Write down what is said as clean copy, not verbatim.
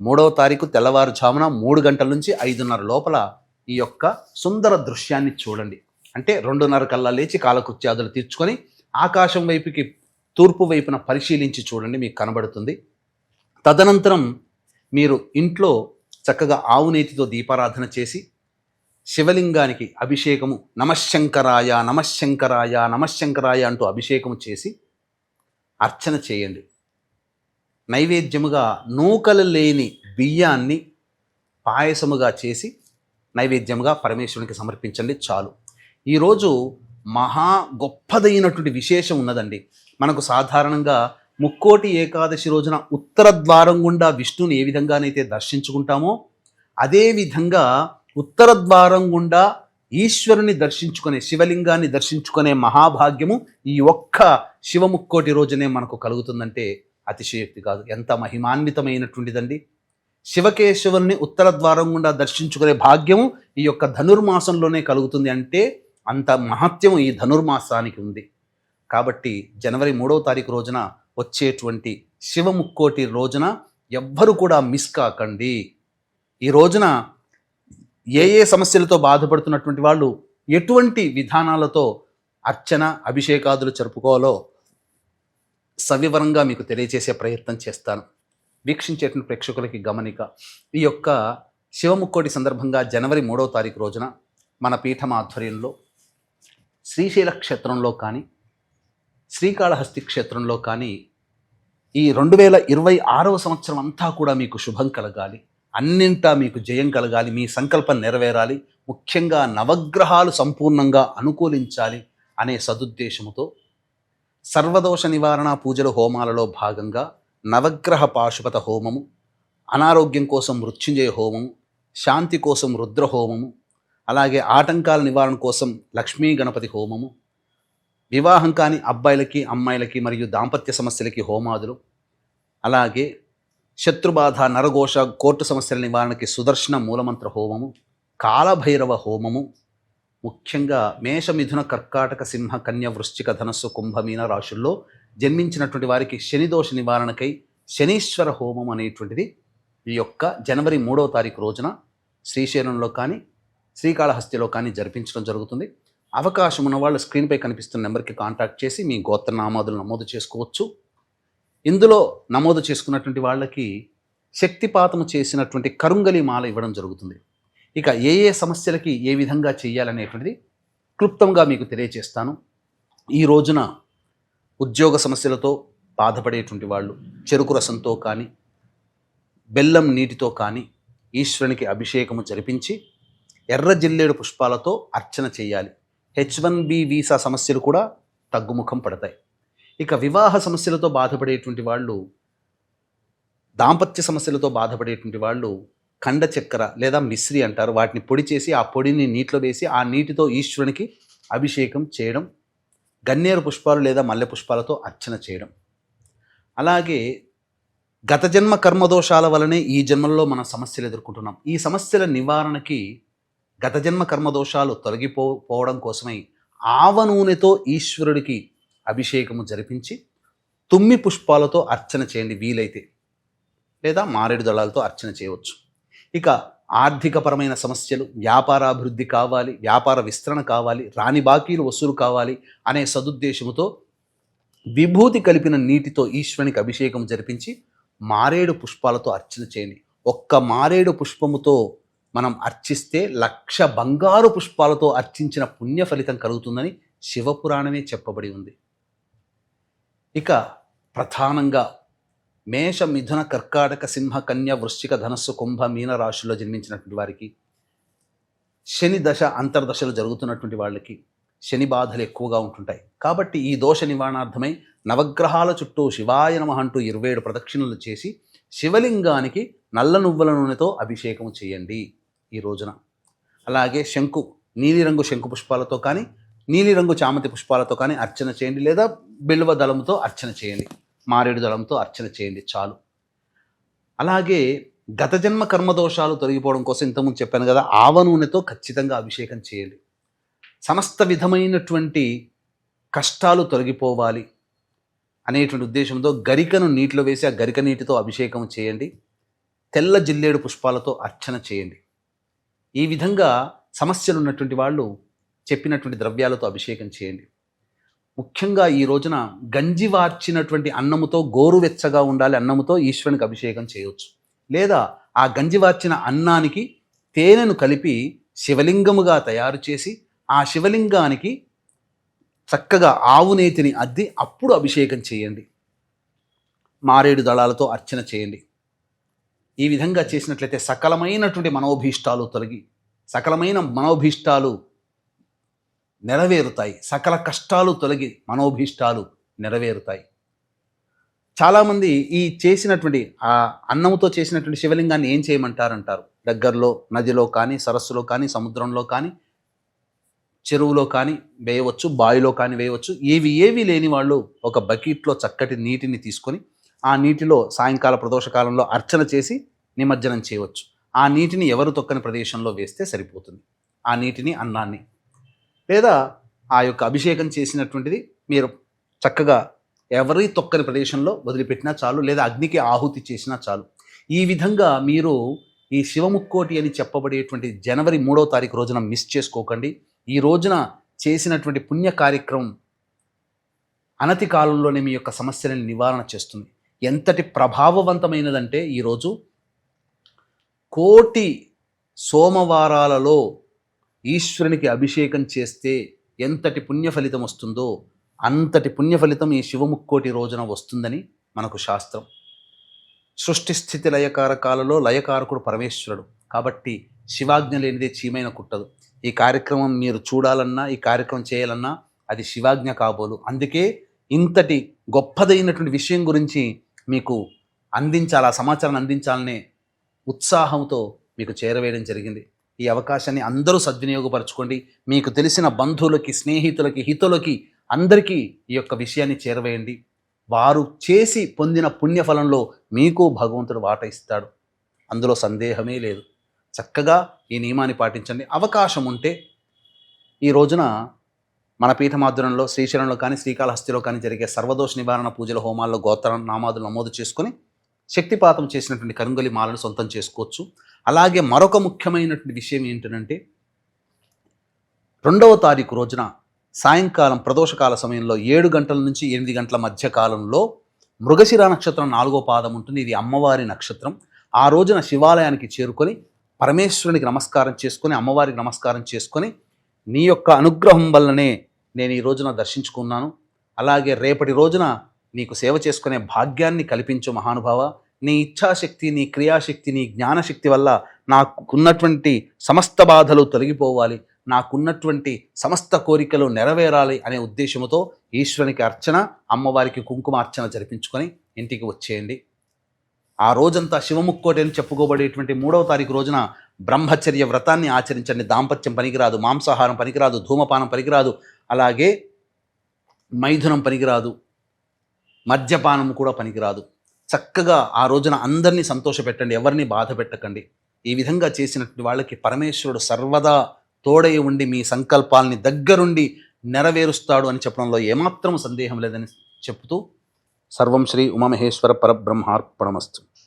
3వ తారీఖు తెల్లవారుజామున 3 గంటల నుంచి 5:30 లోపల ఈ యొక్క సుందర దృశ్యాన్ని చూడండి. అంటే 2:30 కల్లా లేచి కాలకృత్యాదులు తీర్చుకొని ఆకాశం వైపుకి తూర్పు వైపున పరిశీలించి చూడండి, మీకు కనబడుతుంది. తదనంతరం మీరు ఇంట్లో చక్కగా ఆవు నేతితో దీపారాధన చేసి శివలింగానికి అభిషేకము నమశ్శంకరాయ నమశ్శంకరాయ నమశ్శంకరాయ అంటూ అభిషేకము చేసి అర్చన చేయండి. నైవేద్యముగా నూకలు లేని బియ్యాన్ని పాయసముగా చేసి నైవేద్యముగా పరమేశ్వరునికి సమర్పించండి చాలు. ఈరోజు మహా గొప్పదైనటువంటి విశేషం ఉన్నదండి. మనకు సాధారణంగా ముక్కోటి ఏకాదశి రోజున ఉత్తర ద్వారం గుండా విష్ణుని ఏ విధంగానైతే దర్శించుకుంటామో అదేవిధంగా ఉత్తర ద్వారం గుండా ఈశ్వరుని దర్శించుకునే, శివలింగాన్ని దర్శించుకునే మహాభాగ్యము ఈ ఒక్క శివముక్కోటి రోజునే మనకు కలుగుతుందంటే అతిశయోక్తి కాదు. ఎంత మహిమాన్వితమైనటువంటిదండి. శివకేశవుల్ని ఉత్తర ద్వారం గుండా దర్శించుకునే భాగ్యము ఈ యొక్క ధనుర్మాసంలోనే కలుగుతుంది అంటే అంత మహత్యం ఈ ధనుర్మాసానికి ఉంది. కాబట్టి జనవరి 3వ తారీఖు రోజున వచ్చేటువంటి శివముక్కోటి రోజున ఎవ్వరు కూడా మిస్ కాకండి. ఈ రోజున ఏ సమస్యలతో బాధపడుతున్నటువంటి వాళ్ళు ఎటువంటి విధానాలతో అర్చన అభిషేకాదులు జరుపుకోవాలో సవివరంగా మీకు తెలియజేసే ప్రయత్నం చేస్తాను. వీక్షించేటువంటి ప్రేక్షకులకి గమనిక, ఈ యొక్క శివముక్కోటి సందర్భంగా జనవరి 3వ తారీఖు రోజున మన పీఠం ఆధ్వర్యంలో శ్రీశైల క్షేత్రంలో కానీ శ్రీకాళహస్తి క్షేత్రంలో కానీ ఈ 2026వ సంవత్సరం అంతా కూడా మీకు శుభం కలగాలి, అన్నింటా మీకు జయం కలగాలి, మీ సంకల్పం నెరవేరాలి, ముఖ్యంగా నవగ్రహాలు సంపూర్ణంగా అనుకూలించాలి అనే సదుద్దేశముతో సర్వదోష నివారణ పూజల హోమాలలో భాగంగా నవగ్రహ పాశుపత హోమము, అనారోగ్యం కోసం మృత్యుంజయ హోమము, శాంతి కోసం రుద్ర హోమము, అలాగే ఆటంకాల నివారణ కోసం లక్ష్మీ గణపతి హోమము, వివాహం కాని అబ్బాయిలకి అమ్మాయిలకి మరియు దాంపత్య సమస్యలకి హోమాదులు, అలాగే శత్రుబాధ నరఘోష కోర్టు సమస్యల నివారణకి సుదర్శన మూలమంత్ర హోమము, కాలభైరవ హోమము, ముఖ్యంగా మేష మిథున కర్కాటక సింహ కన్య వృశ్చిక ధనస్సు కుంభమీన రాశుల్లో జన్మించినటువంటి వారికి శనిదోష నివారణకై శనీశ్వర హోమం అనేటువంటిది ఈ యొక్క జనవరి 3వ తారీఖు రోజున శ్రీశైలంలో కానీ శ్రీకాళహస్తిలో కానీ జరిపించడం జరుగుతుంది. అవకాశం ఉన్న వాళ్ళు స్క్రీన్పై కనిపిస్తున్న నెంబర్కి కాంటాక్ట్ చేసి మీ గోత్రనామాదులు నమోదు చేసుకోవచ్చు. ఇందులో నమోదు చేసుకున్నటువంటి వాళ్ళకి శక్తిపాతము చేసినటువంటి కరుంగలి మాల ఇవ్వడం జరుగుతుంది. ఇక ఏ సమస్యలకి ఏ విధంగా చేయాలనేటువంటిది క్లుప్తంగా మీకు తెలియజేస్తాను. ఈ రోజున ఉద్యోగ సమస్యలతో బాధపడేటువంటి వాళ్ళు చెరుకు రసంతో కానీ బెల్లం నీటితో కానీ ఈశ్వరునికి అభిషేకము జరిపించి ఎర్ర జిల్లేడు పుష్పాలతో అర్చన చేయాలి. H1B వీసా సమస్యలు కూడా తగ్గుముఖం పడతాయి. ఇక వివాహ సమస్యలతో బాధపడేటువంటి వాళ్ళు, దాంపత్య సమస్యలతో బాధపడేటువంటి వాళ్ళు ఖండ చక్కెర లేదా మిశ్రి అంటారు, వాటిని పొడి చేసి ఆ పొడిని నీటిలో వేసి ఆ నీటితో ఈశ్వరునికి అభిషేకం చేయడం, గన్నేరు పుష్పాలు లేదా మల్లె పుష్పాలతో అర్చన చేయడం. అలాగే గత జన్మ కర్మదోషాల వలనే ఈ జన్మల్లో మన సమస్యలు ఎదుర్కొంటున్నాం. ఈ సమస్యల నివారణకి గత జన్మ కర్మదోషాలు తొలగిపోవడం కోసమై ఆవ నూనెతో ఈశ్వరుడికి అభిషేకము జరిపించి తుమ్మి పుష్పాలతో అర్చన చేయండి వీలైతే, లేదా మారేడు దళాలతో అర్చన చేయవచ్చు. ఇక ఆర్థికపరమైన సమస్యలు, వ్యాపారాభివృద్ధి కావాలి, వ్యాపార విస్తరణ కావాలి, రాని బాకీలు వసూలు కావాలి అనే సదుద్దేశముతో విభూతి కలిపిన నీటితో ఈశ్వరునికి అభిషేకం జరిపించి మారేడు పుష్పాలతో అర్చన చేయండి. ఒక్క మారేడు పుష్పముతో మనం అర్చిస్తే 1,00,000 బంగారు పుష్పాలతో అర్చించిన పుణ్య ఫలితం కలుగుతుందని శివపురాణమే చెప్పబడి ఉంది. ఇక ప్రధానంగా మేష మిథున కర్కాటక సింహ కన్య వృశ్చిక ధనస్సు కుంభ మీన రాశుల్లో జన్మించినటువంటి వారికి, శని దశ అంతర్దశలు జరుగుతున్నటువంటి వాళ్ళకి శని బాధలు ఎక్కువగా ఉంటుంటాయి. కాబట్టి ఈ దోష నివారణార్థమై నవగ్రహాల చుట్టూ శివాయ నమః అంటూ 27 ప్రదక్షిణలు చేసి శివలింగానికి నల్ల నువ్వుల నూనెతో అభిషేకం చేయండి ఈ రోజున. అలాగే నీలిరంగు శంకు పుష్పాలతో కానీ నీలిరంగు చామంతి పుష్పాలతో కానీ అర్చన చేయండి, లేదా బిల్వ దళంతో అర్చన చేయండి, మారేడు దళంతో అర్చన చేయండి చాలు. అలాగే గత జన్మ కర్మదోషాలు తొలగిపోవడం కోసం ఇంతకుముందు చెప్పాను కదా, ఆవ నూనెతో ఖచ్చితంగా అభిషేకం చేయండి. సమస్త విధమైనటువంటి కష్టాలు తొలగిపోవాలి అనేటువంటి ఉద్దేశంతో గరికను నీటిలో వేసి ఆ గరిక నీటితో అభిషేకం చేయండి. తెల్ల జిల్లేడు పుష్పాలతో అర్చన చేయండి. ఈ విధంగా సమస్యలు ఉన్నటువంటి వాళ్ళు చెప్పినటువంటి ద్రవ్యాలతో అభిషేకం చేయండి. ముఖ్యంగా ఈ రోజున గంజి వార్చినటువంటి అన్నముతో, గోరువెచ్చగా ఉండాలి అన్నముతో ఈశ్వరునికి అభిషేకం చేయవచ్చు. లేదా ఆ గంజి వార్చిన అన్నానికి తేనెను కలిపి శివలింగముగా తయారు చేసి ఆ శివలింగానికి చక్కగా ఆవు నేతిని అద్ది అప్పుడు అభిషేకం చేయండి. మారేడు దళాలతో అర్చన చేయండి. ఈ విధంగా చేసినట్లయితే సకలమైనటువంటి మనోభీష్టాలు తొలగి సకలమైన మనోభీష్టాలు నెరవేరుతాయి. సకల కష్టాలు తొలగి మనోభీష్టాలు నెరవేరుతాయి. చాలామంది ఈ చేసినటువంటి ఆ అన్నముతో చేసినటువంటి శివలింగాన్ని ఏం చేయమంటారంటారు. దగ్గరలో నదిలో కానీ, సరస్సులో కానీ, సముద్రంలో కానీ, చెరువులో కానీ వేయవచ్చు, బావిలో కానీ వేయవచ్చు. ఏవి లేని వాళ్ళు ఒక బకెట్లో చక్కటి నీటిని తీసుకొని ఆ నీటిలో సాయంకాల ప్రదోషకాలంలో అర్చన చేసి నిమజ్జనం చేయవచ్చు. ఆ నీటిని ఎవరు తొక్కని ప్రదేశంలో వేస్తే సరిపోతుంది. ఆ నీటిని, అన్నాన్ని, లేదా ఆ యొక్క అభిషేకం చేసినటువంటిది మీరు చక్కగా ఎవరి తొక్కని ప్రదేశంలో వదిలిపెట్టినా చాలు, లేదా అగ్నికి ఆహుతి చేసినా చాలు. ఈ విధంగా మీరు ఈ శివముక్కోటి అని చెప్పబడేటువంటి జనవరి 3వ తారీఖు రోజున మిస్ చేసుకోకండి. ఈ రోజున చేసినటువంటి పుణ్య కార్యక్రమం అనతి కాలంలోనే మీ యొక్క సమస్యలను నివారణ చేస్తుంది. ఎంతటి ప్రభావవంతమైనదంటే ఈరోజు కోటి సోమవారాలలో ఈశ్వరునికి అభిషేకం చేస్తే ఎంతటి పుణ్య ఫలితం వస్తుందో అంతటి పుణ్య ఫలితం ఈ శివముక్కోటి రోజున వస్తుందని మనకు శాస్త్రం. సృష్టి స్థితి లయకారకాలలో లయకారకుడు పరమేశ్వరుడు కాబట్టి శివాజ్ఞ లేనిదే చీమైన కుట్టదు. ఈ కార్యక్రమం మీరు చూడాలన్నా, ఈ కార్యక్రమం చేయాలన్నా అది శివాజ్ఞ కాబోలు. అందుకే ఇంతటి గొప్పదైనటువంటి విషయం గురించి మీకు అందించాలి, ఆ సమాచారాన్ని అందించాలనే ఉత్సాహంతో మీకు చేరవేయడం జరిగింది. ఈ అవకాశాన్ని అందరూ సద్వినియోగపరచుకోండి. మీకు తెలిసిన బంధువులకి, స్నేహితులకి, హితులకి అందరికీ ఈ యొక్క విషయాన్ని చేరవేయండి. వారు చేసి పొందిన పుణ్యఫలంలో మీకు భగవంతుడు వాట ఇస్తాడు. అందులో సందేహమే లేదు. చక్కగా ఈ నియమాన్ని పాటించండి. అవకాశం ఉంటే ఈ రోజున మన పీఠమాధ్వర్యంలో శ్రీశైలంలో కానీ, శ్రీకాళహస్తిలో కానీ జరిగే సర్వదోష నివారణ పూజల హోమాల్లో గోత్ర నామాదులు నమోదు చేసుకొని శక్తిపాతం చేసినటువంటి కరుంగలి మాలను సొంతం చేసుకోవచ్చు. అలాగే మరొక ముఖ్యమైనటువంటి విషయం ఏంటంటే 2వ తారీఖు రోజున సాయంకాలం ప్రదోషకాల సమయంలో 7 గంటల నుంచి 8 గంటల మధ్య కాలంలో మృగశిర నక్షత్రం 4వ పాదం ఉంటుంది. ఇది అమ్మవారి నక్షత్రం. ఆ రోజున శివాలయానికి చేరుకొని పరమేశ్వరునికి నమస్కారం చేసుకొని, అమ్మవారికి నమస్కారం చేసుకొని, నీ యొక్క అనుగ్రహం వల్లనే నేను ఈ రోజున దర్శించుకున్నాను, అలాగే రేపటి రోజున నీకు సేవ చేసుకునే భాగ్యాన్ని కల్పించు మహానుభావ. నీ ఇచ్ఛాశక్తి, నీ క్రియాశక్తి, నీ జ్ఞానశక్తి వల్ల నాకున్నటువంటి సమస్త బాధలు తొలగిపోవాలి, నాకున్నటువంటి సమస్త కోరికలు నెరవేరాలి అనే ఉద్దేశంతో ఈశ్వరునికి అర్చన, అమ్మవారికి కుంకుమార్చన జరిపించుకొని ఇంటికి వచ్చేయండి. ఆ రోజంతా శివముక్కోటి అని చెప్పుకోబడేటువంటి 3వ తారీఖు రోజున బ్రహ్మచర్య వ్రతాన్ని ఆచరించండి. దాంపత్యం పనికిరాదు, మాంసాహారం పనికిరాదు, ధూమపానం పనికిరాదు, అలాగే మైథునం పనికిరాదు, మద్యపానం కూడా పనికిరాదు. చక్కగా ఆ రోజున అందరినీ సంతోషపెట్టండి, ఎవరిని బాధ పెట్టకండి. ఈ విధంగా చేసినటువంటి వాళ్ళకి పరమేశ్వరుడు సర్వదా తోడై ఉండి మీ సంకల్పాలని దగ్గరుండి నెరవేరుస్తాడు అని చెప్పడంలో ఏమాత్రం సందేహం లేదని చెప్తూ సర్వం శ్రీ ఉమామహేశ్వర పరబ్రహ్మార్పణమస్తు.